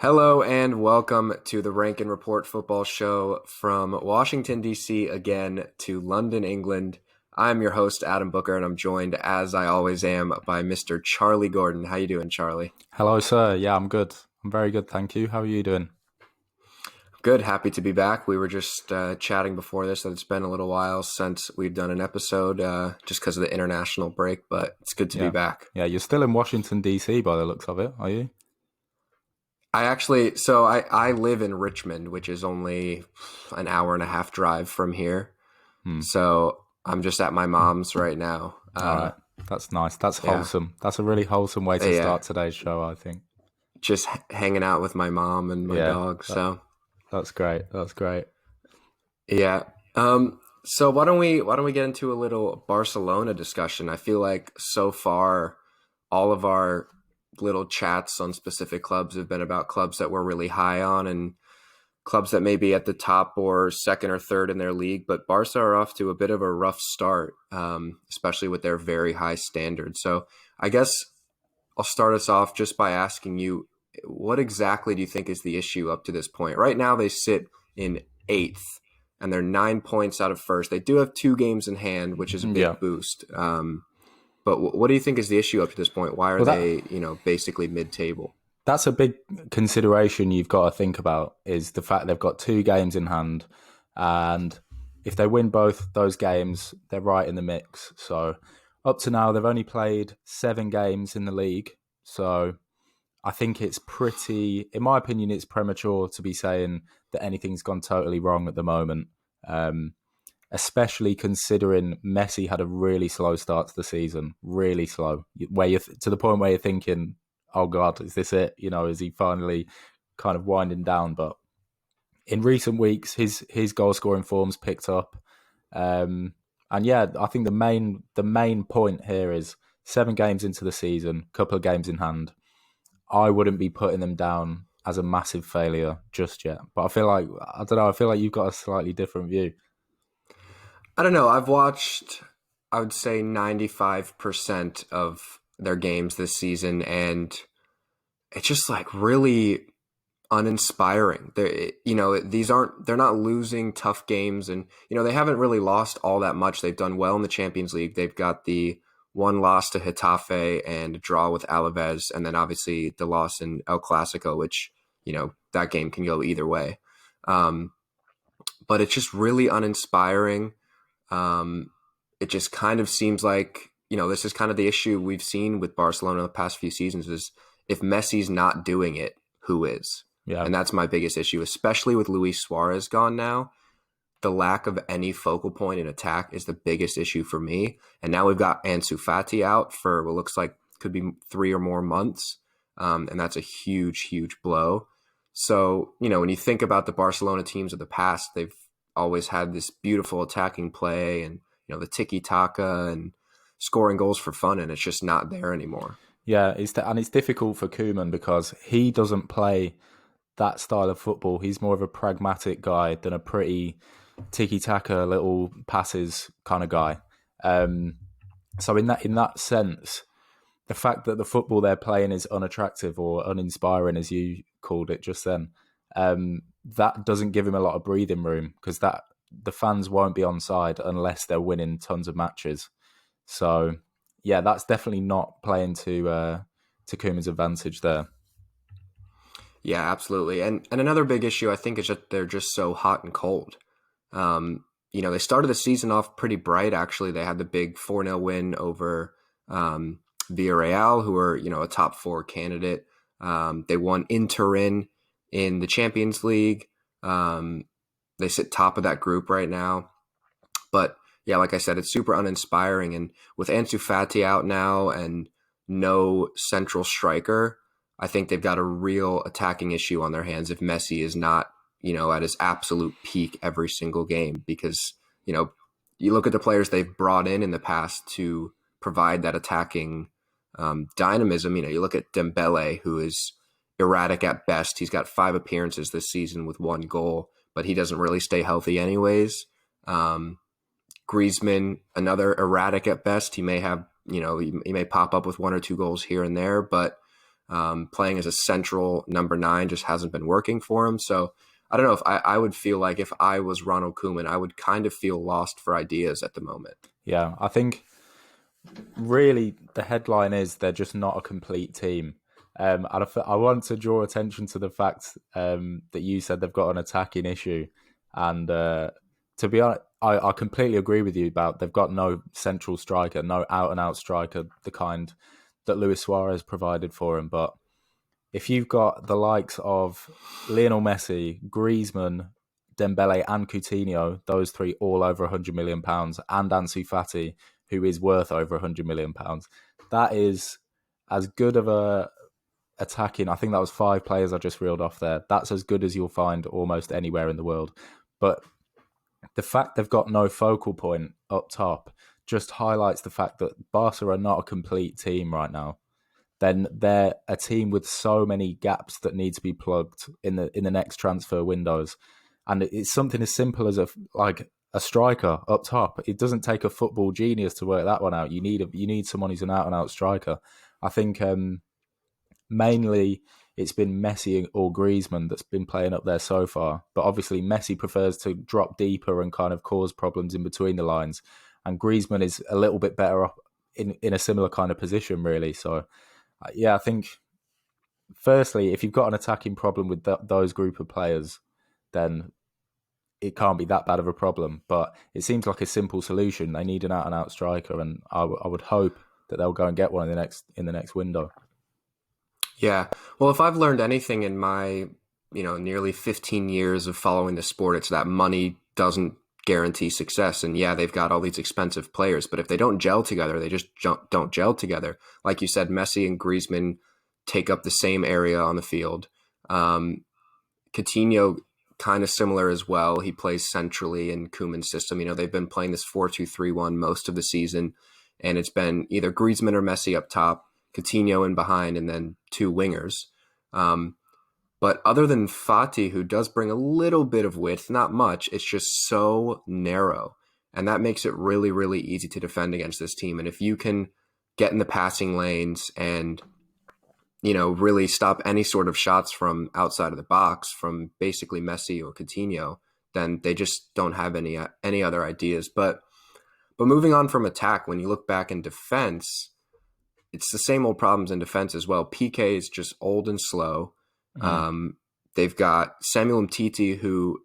Hello and welcome to the Rank and Report football show from Washington, D.C. again to London, England. I'm your host, Adam Booker, and I'm joined, as I always am, by Mr. Charlie Gordon. How you doing, Charlie? Hello, sir. Yeah, I'm good. I'm very good, thank you. How are you doing? Good, happy to be back. We were just chatting before this that it's been a little while since we've done an episode just because of the international break, but it's good to be Yeah. back. Yeah, you're still in Washington, D.C. by the looks of it, are you? I live in Richmond, which is only an hour and a half drive from here. Hmm. So I'm just at my mom's right now. All right. That's nice. That's Yeah, wholesome. That's a really wholesome way to yeah, start today's show, I think. just hanging out with my mom and my Yeah, dog. that, So that's great. That's great. yeah. So why don't we get into a little Barcelona discussion? I feel like so far all of our little chats on specific clubs have been about clubs that we're really high on and clubs that may be at the top or second or third in their league. But Barca are off to a bit of a rough start, especially with their very high standards. So I guess I'll start us off just by asking you, what exactly do you think is the issue up to this point? Right now, they sit in eighth, and they're 9 points out of first. They do have 2 games in hand, which is a Yeah. big boost. But what do you think is the issue up to this point? Why are Well, that they, basically mid-table? that's a big consideration you've got to think about is the fact they've got 2 games in hand, and if they win both those games, they're right in the mix. So up to now, they've only played 7 games in the league. So I think it's pretty, in my opinion, it's premature to be saying that anything's gone totally wrong at the moment. Um, Especially considering Messi had a really slow start to the season, really slow, where you to the point where you're thinking, "Oh God, is this it? Is he finally kind of winding down?" But in recent weeks, his goal scoring form's picked up, and yeah, I think the main point here is 7 games into the season, couple of games in hand. I wouldn't be putting them down as a massive failure just yet. But I don't know. I feel like you've got a slightly different view. I don't know. I've watched, I would say, 95% of their games this season, and it's just like really uninspiring. They're not losing tough games, and they haven't really lost all that much. They've done well in the Champions League. They've got the one loss to Getafe and a draw with Alaves, and then obviously the loss in El Clasico, which that game can go either way. Um, but it's just really uninspiring. Um, it just kind of seems like this is kind of the issue we've seen with Barcelona the past few seasons is if Messi's not doing it, who is? Yeah, And that's my biggest issue, especially with Luis Suarez gone now. The lack of any focal point in attack is the biggest issue for me. And now we've got Ansu Fati out for what looks like could be 3 or more months. And that's a huge, huge blow. So, when you think about the Barcelona teams of the past, they've always had this beautiful attacking play and, the tiki-taka and scoring goals for fun. And it's just not there anymore. yeah, and it's difficult for Koeman because he doesn't play that style of football. He's more of a pragmatic guy than a pretty tiki-taka little passes kind of guy. Um, so in that sense, the fact that the football they're playing is unattractive or uninspiring, as you called it just then, that doesn't give him a lot of breathing room because that the fans won't be on side unless they're winning tons of matches. So yeah, that's definitely not playing to Koeman's advantage there. Yeah, absolutely. And another big issue I think is that they're just so hot and cold. They started the season off pretty bright. Actually, they had the big 4-0 win over Villarreal, who are a top four candidate. They won in Turin in the Champions League. They sit top of that group right now. But yeah, like I said, it's super uninspiring. And with Ansu Fati out now and no central striker, I think they've got a real attacking issue on their hands if Messi is not, at his absolute peak every single game. Because, you look at the players they've brought in the past to provide that attacking dynamism. You look at Dembele, who is erratic at best. He's got 5 appearances this season with 1 goal, but he doesn't really stay healthy anyways. Griezmann, another erratic at best. He may have, he may pop up with 1 or 2 goals here and there, but Playing as a central number nine just hasn't been working for him. So I don't know if I would feel like if I was Ronald Koeman, I would kind of feel lost for ideas at the moment. Yeah, I think really the headline is they're just not a complete team. And I want to draw attention to the fact that you said they've got an attacking issue. And to be honest, I completely agree with you about they've got no central striker, no out and out striker, the kind that Luis Suarez provided for him. But if you've got the likes of Lionel Messi, Griezmann, Dembele, and Coutinho, those three all over £100 million, and Ansu Fati, who is worth over £100 million, that is as good of a attacking. I think that was 5 players I just reeled off there. That's as good as you'll find almost anywhere in the world. But the fact they've got no focal point up top just highlights the fact that Barca are not a complete team right now. Then they're a team with so many gaps that need to be plugged in the next transfer windows, and it's something as simple as a striker up top. It doesn't take a football genius to work that one out. You need someone who's an out and out striker. I think mainly it's been Messi or Griezmann that's been playing up there so far, but obviously Messi prefers to drop deeper and kind of cause problems in between the lines, and Griezmann is a little bit better up in a similar kind of position, really. So yeah, I think firstly, if you've got an attacking problem with those group of players, then it can't be that bad of a problem. But it seems like a simple solution. They need an out and out striker, and I would hope that they'll go and get one in the next window. Yeah. Well, if I've learned anything in my, nearly 15 years of following the sport, it's that money doesn't guarantee success. And yeah, they've got all these expensive players, but if they don't gel together, they just don't gel together. Like you said, Messi and Griezmann take up the same area on the field. Coutinho, kind of similar as well. He plays centrally in Koeman's system. They've been playing this 4-2-3-1 most of the season, and it's been either Griezmann or Messi up top, Coutinho in behind, and then 2 wingers. But other than Fati, who does bring a little bit of width, not much, it's just so narrow. And that makes it really, really easy to defend against this team. And if you can get in the passing lanes and, really stop any sort of shots from outside of the box from basically Messi or Coutinho, then they just don't have any other ideas. But moving on from attack, when you look back in defense, it's the same old problems in defense as well. PK is just old and slow. They've got Samuel Umtiti, who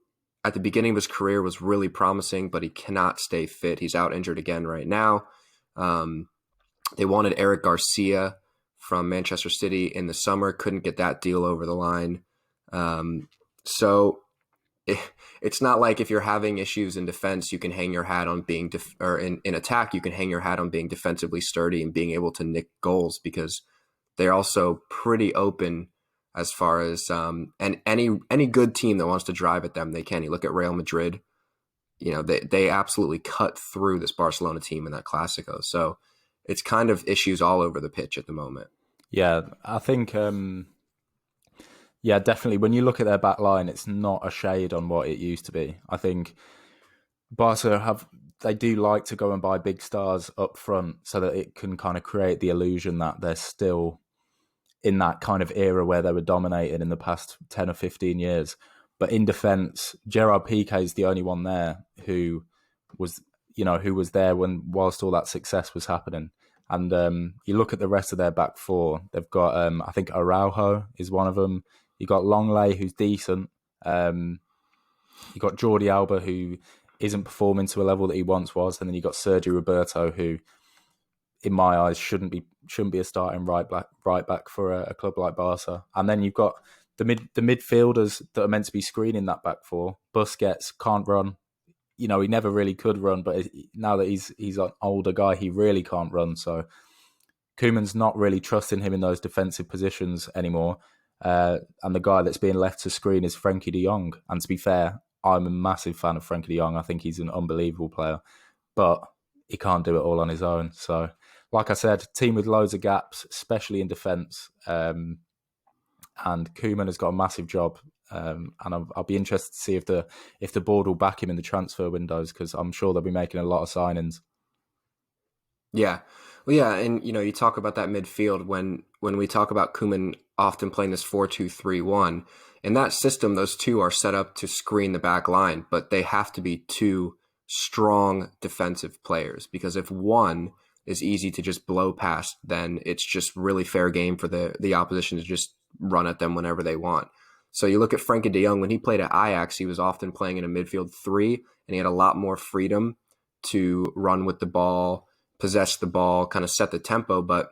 at the beginning of his career was really promising, but he cannot stay fit. He's out injured again right now. They wanted Eric Garcia from Manchester City in the summer, couldn't get that deal over the line. So it's not like if you're having issues in defense, you can hang your hat on being or in attack, you can hang your hat on being defensively sturdy and being able to nick goals, because they're also pretty open as far as and any good team that wants to drive at them, they can. You look at Real Madrid, they absolutely cut through this Barcelona team in that Clásico. So it's kind of issues all over the pitch at the moment. Yeah, I think yeah, definitely. When you look at their back line, it's not a shade on what it used to be. I think Barca they do like to go and buy big stars up front so that it can kind of create the illusion that they're still in that kind of era where they were dominated in the past 10 or 15 years. But in defence, Gerard Piqué is the only one there who was there whilst all that success was happening. And you look at the rest of their back four, they've got, I think Araujo is one of them. You've got Longley, who's decent. You've got Jordi Alba, who isn't performing to a level that he once was. And then you've got Sergio Roberto, who, in my eyes, shouldn't be a starting right back for a club like Barca. And then you've got the midfielders that are meant to be screening that back four. Busquets can't run. He never really could run, but now that he's an older guy, he really can't run. So Koeman's not really trusting him in those defensive positions anymore. And the guy that's being left to screen is Frenkie de Jong. And to be fair, I'm a massive fan of Frenkie de Jong. I think he's an unbelievable player, but he can't do it all on his own. So, like I said, team with loads of gaps, especially in defence. And Koeman has got a massive job. And I'll be interested to see if the board will back him in the transfer windows, because I'm sure they'll be making a lot of signings. Yeah. Well, yeah, and you talk about that midfield when we talk about Koeman often playing this 4-2-3-1. In that system, those two are set up to screen the back line, but they have to be two strong defensive players because if one is easy to just blow past, then it's just really fair game for the opposition to just run at them whenever they want. So you look at Frankie de Jong when he played at Ajax, he was often playing in a midfield three, and he had a lot more freedom to run with the ball, possess the ball, kind of set the tempo. But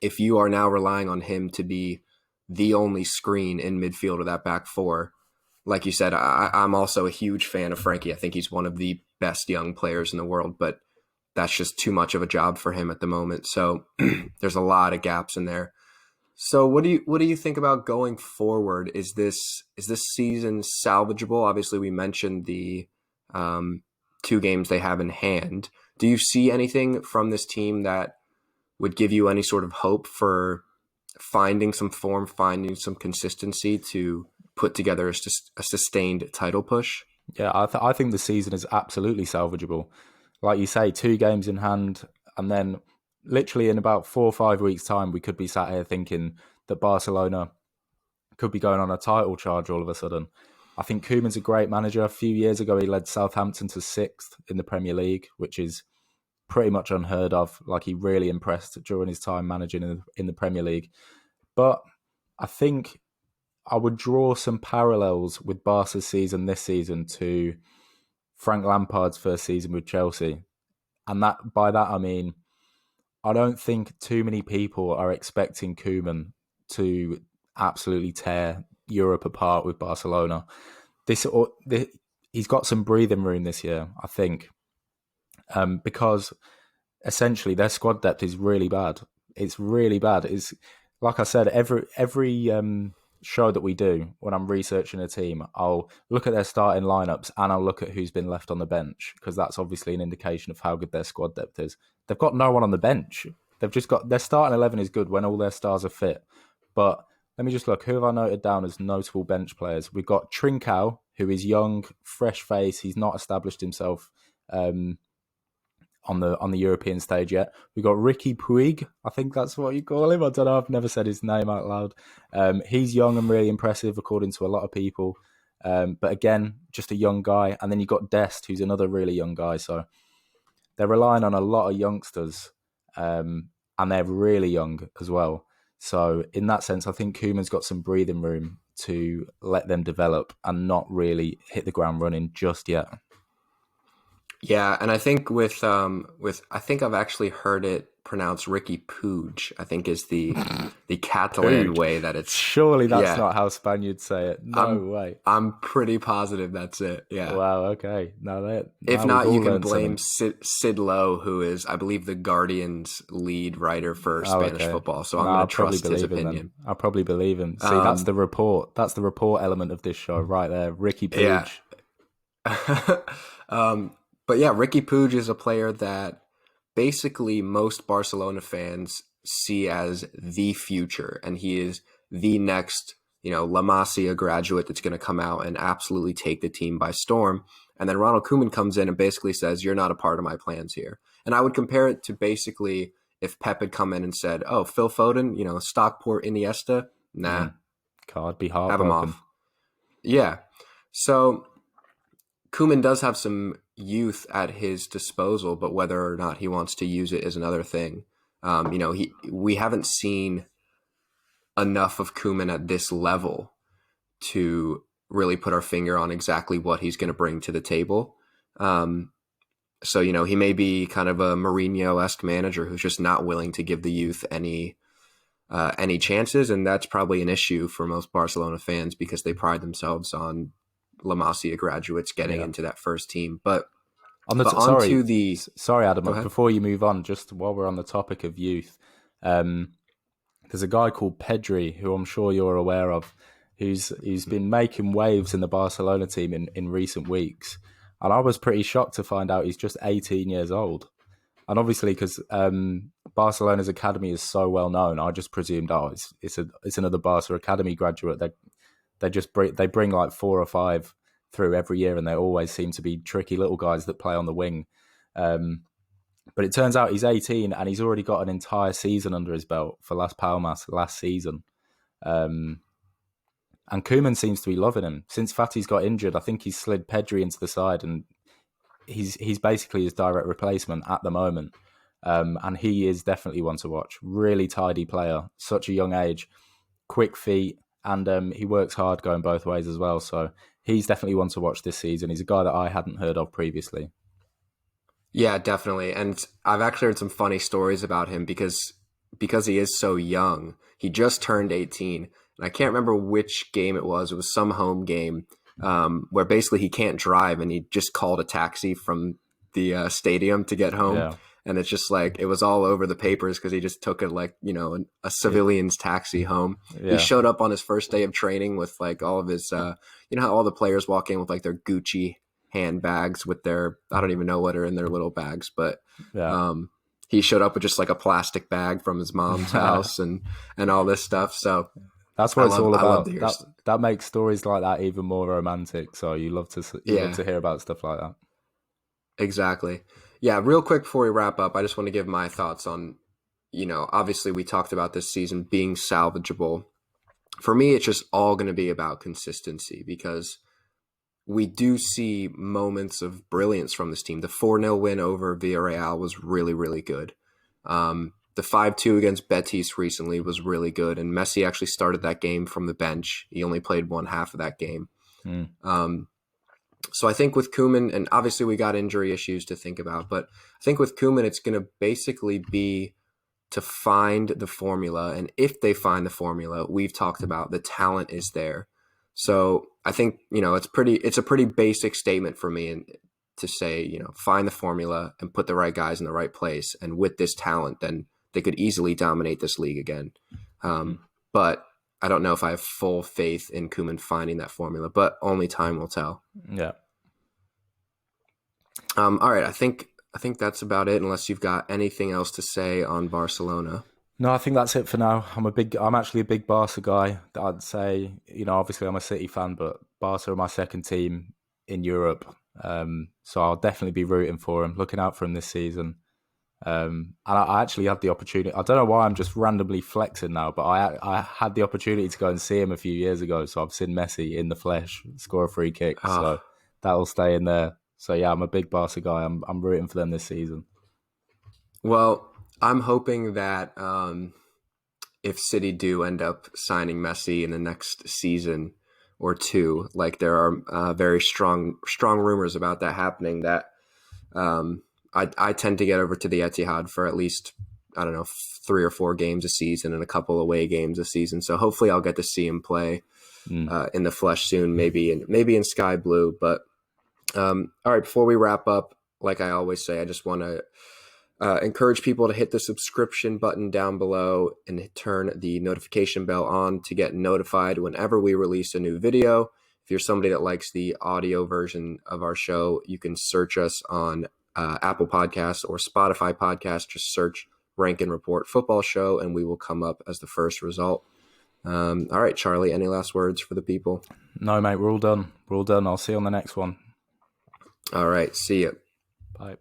if you are now relying on him to be the only screen in midfield of that back four, like you said, I'm also a huge fan of Frankie. I think he's one of the best young players in the world, but that's just too much of a job for him at the moment. So there's a lot of gaps in there. So what do you think about going forward? Is this season salvageable? Obviously, we mentioned the um, two games they have in hand. Do you see anything from this team that would give you any sort of hope for finding some form, finding some consistency to put together a sustained title push? Yeah, I think the season is absolutely salvageable. Like you say, 2 games in hand, and then literally in about 4 or 5 weeks' time, we could be sat here thinking that Barcelona could be going on a title charge all of a sudden. I think Koeman's a great manager. A few years ago, he led Southampton to sixth in the Premier League, which is pretty much unheard of. Like, he really impressed during his time managing in the Premier League. But I think I would draw some parallels with Barca's season this season to Frank Lampard's first season with Chelsea. And that by that I mean I don't think too many people are expecting Koeman to absolutely tear Europe apart with Barcelona. This he's got some breathing room this year, I think, because essentially their squad depth is really bad. It's really bad. It's like I said, every show that we do when I'm researching a team, I'll look at their starting lineups and I'll look at who's been left on the bench because that's obviously an indication of how good their squad depth is. They've got no one on the bench. They've just got their starting 11 is good when all their stars are fit. But let me just look. Who have I noted down as notable bench players? We've got Trincao, who is young, fresh face. He's not established himself um, on the European stage yet. We've got Ricky Puig. I think that's what you call him. I don't know. I've never said his name out loud. He's young and really impressive, according to a lot of people. But again, just a young guy. And then you've got Dest, who's another really young guy. So they're relying on a lot of youngsters, and they're really young as well. So in that sense, I think Koeman's got some breathing room to let them develop and not really hit the ground running just yet. Yeah, and I think with I think I've actually heard it pronounced Ricky Puig. I think is the Catalan Puig. way that it's. Surely that's Yeah, not how Spaniards say it. No I'm way. I'm pretty positive that's it. Yeah. Wow. Okay. If Now we've not, all you can learned blame something. Sid Lowe, who is, I believe, the Guardian's lead writer for Oh, Spanish okay. football. So No, I'm going I'll to probably trust his believe him then. opinion. I'll probably believe him. See, that's the Um, report. That's the report element of this show right there. Ricky yeah. Puig. um, but yeah, Ricky Puig is a player that basically most Barcelona fans see as the future, and he is the next, La Masia graduate that's going to come out and absolutely take the team by storm. And then Ronald Koeman comes in and basically says, "You're not a part of my plans here." And I would compare it to basically if Pep had come in and said, "Oh, Phil Foden, Stockport Iniesta, nah, Mm. God, I'd be have him heartbroken. off." Yeah. So Koeman does have some youth at his disposal, but whether or not he wants to use it is another thing. We haven't seen enough of Koeman at this level to really put our finger on exactly what he's going to bring to the table. So he may be kind of a Mourinho-esque manager who's just not willing to give the youth any chances, and that's probably an issue for most Barcelona fans because they pride themselves on La Masia graduates getting Yeah. into that first team. But On the but on sorry, to the sorry, Adam. go ahead. Before you move on, just while we're on the topic of youth, um, there's a guy called Pedri who I'm sure you're aware of, who's been making waves in the Barcelona team in recent weeks, and I was pretty shocked to find out he's just 18 years old. And obviously, because Barcelona's academy is so well known, I just presumed, oh, it's another Barca academy graduate. They bring like 4 or 5 through every year, and they always seem to be tricky little guys that play on the wing. Um, But it turns out he's 18 and he's already got an entire season under his belt for Las Palmas last season. Um, and Koeman seems to be loving him. Since Fatty's got injured, I think he's slid Pedri into the side, and he's basically his direct replacement at the moment. And he is definitely one to watch. Really tidy player, such a young age, quick feet, and he works hard going both ways as well. So he's definitely one to watch this season. He's a guy that I hadn't heard of previously. Yeah, definitely. And I've actually heard some funny stories about him because he is so young. He just turned 18. And I can't remember which game it was. It was some home game where basically he can't drive and he just called a taxi from the stadium to get home. Yeah, And it's just like it was all over the papers because he just took it like, a yeah, civilian's taxi home. He yeah, showed up on his first day of training with like all of his, how all the players walk in with like their Gucci handbags with their, I don't even know what are in their little bags, but yeah. um, he showed up with just like a plastic bag from his mom's house and all this stuff. So That's what it's all I love to about. hear. That makes stories like that even more romantic. So you love Yeah, to hear about stuff like that. exactly. Yeah, real quick before we wrap up, I just want to give my thoughts on, obviously we talked about this season being salvageable. For me, it's just all going to be about consistency because we do see moments of brilliance from this team. The 4-0 win over Villarreal was really, really good. The 5-2 against Betis recently was really good, and Messi actually started that game from the bench. He only played one half of that game. Mm, Um, so I think with Koeman, and obviously we got injury issues to think about, but I think with Koeman, it's going to basically be to find the formula. And if they find the formula, we've talked about the talent is there. So I think, it's a pretty basic statement for me and to say, find the formula and put the right guys in the right place. And with this talent, then they could easily dominate this league again. mm. But I don't know if I have full faith in Koeman finding that formula, but only time will tell. Yeah. All right, I think that's about it. Unless you've got anything else to say on Barcelona. No, I think that's it for now. I'm actually a big Barca guy. I'd say, obviously I'm a City fan, but Barca are my second team in Europe. So I'll definitely be rooting for him, looking out for him this season. And I actually had the opportunity. I don't know why I'm just randomly flexing now, but I had the opportunity to go and see him a few years ago. So I've seen Messi in the flesh score a free kick. So Ah, that'll stay in there. So yeah, I'm a big Barca guy. I'm rooting for them this season. well, I'm hoping that if City do end up signing Messi in the next season or two, like there are very strong rumors about that happening. That I tend to get over to the Etihad for at least, I don't know, 3 or 4 games a season and a couple away games a season. So hopefully I'll get to see him play Mm. in the flesh soon, maybe in sky blue. But all right, before we wrap up, like I always say, I just want to encourage people to hit the subscription button down below and turn the notification bell on to get notified whenever we release a new video. If you're somebody that likes the audio version of our show, you can search us on Apple Podcasts or Spotify Podcasts. Just search Rank and Report Football Show, and we will come up as the first result. All right, Charlie, any last words for the people? No, mate, we're all done. We're all done. I'll see you on the next one. All right, see you. Bye.